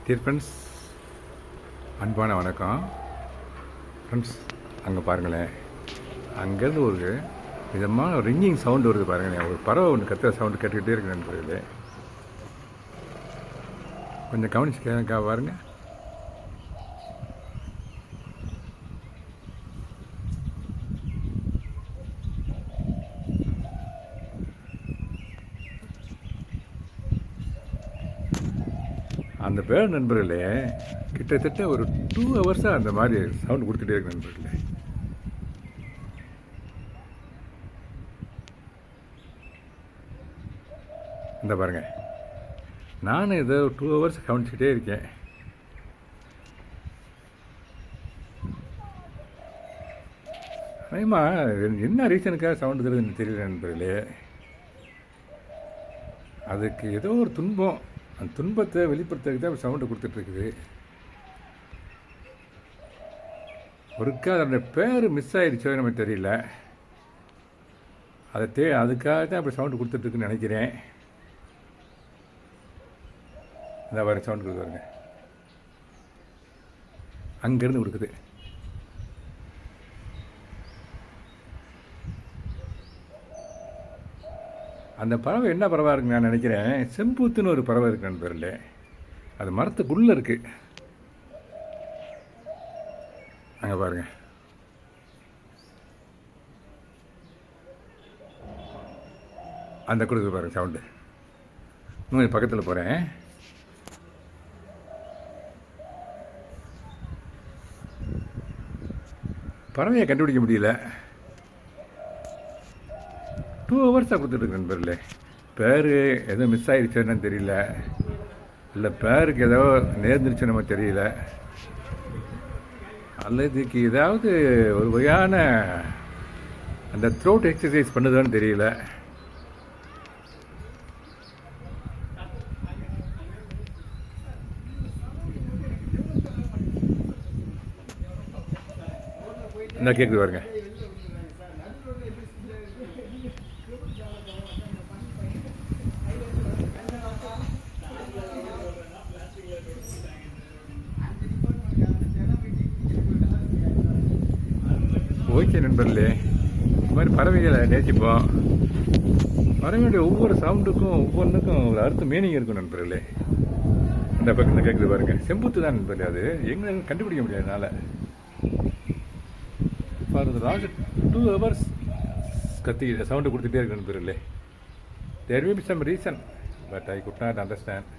Dear friends, அன்பான வணக்கம். Friends, அங்கே பாருங்களேன், அங்கேருந்து ஒரு விதமான ரிங்கிங் சவுண்டு வருது பாருங்களேன். ஒரு பறவை ஒன்று கத்துற சவுண்டு கேட்டுக்கிட்டே இருக்கு நண்பர்களே. கொஞ்சம் கவனிச்சு பாருங்க. அந்த பேர்ட் நண்பர்களே கிட்டத்தட்ட ஒரு 2 ஹவர்ஸாக அந்த மாதிரி சவுண்டு கொடுத்துட்டே இருக்கு நண்பர்களே. இந்த பாருங்க, நானும் ஏதோ 2 ஹவர்ஸ் கவனிச்சுட்டே இருக்கேன். அதேமா என்ன ரீசனுக்காக சவுண்டு தருதுன்னு தெரியல நண்பர்களே. அதுக்கு ஏதோ ஒரு துன்பம், அந்த துன்பத்தை வெளிப்படுத்துறதுக்கு தான் சவுண்டு கொடுத்துட்ருக்குது. ஒருக்கா அதோடைய பேர் மிஸ் ஆகிடுச்சோ நமக்கு தெரியல. அதுக்காக தான் அப்படி சவுண்டு கொடுத்துட்ருக்குன்னு நினைக்கிறேன். இந்த மாதிரி சவுண்டு கொடுக்குறாங்க, அங்கேருந்து கொடுக்குது. அந்த பறவை என்ன பறவை இருக்குன்னு நான் நினைக்கிறேன், செம்பூத்துன்னு ஒரு பறவை இருக்கு நண்பர்களே. அது மரத்துக்குள்ளே இருக்குது. அங்கே பாருங்க, அந்த கொடுக்குது பாருங்க சவுண்டு. இன்னும் பக்கத்தில் போகிறேன். பறவையை கண்டுபிடிக்க முடியல. 2 ஹவர்ஸாக கொடுத்துட்ருக்கு நண்பர்களே. பேர் எதோ மிஸ் ஆகிடுச்சோன்னு தெரியல, இல்லை பேருக்கு ஏதோ நேர்ந்துருச்சு நம்ம தெரியல, அல்லது இதுக்கு ஏதாவது ஒரு வகையான அந்த த்ரோட் எக்ஸசைஸ் பண்ணுதான்னு தெரியல. என்ன கேட்குது பாருங்க. ஓகே நண்பர்களே, இந்த மாதிரி பறவைகளை நேசிப்போம். பறவையுடைய ஒவ்வொரு சவுண்டுக்கும் ஒவ்வொன்றுக்கும் ஒரு அர்த்த மீனிங் இருக்கும் நண்பர்களே. இந்த பக்கம் கேட்குது பாருங்க, செம்புத்து தான் நண்பர்களே. அது எங்கே கண்டுபிடிக்க முடியாது என்னால். ஃபார் த லாஸ்ட் 2 ஹவர்ஸ் கத்தி சவுண்டு கொடுத்துட்டே இருக்கு நண்பர்களே. There may be some reason, but I could not understand.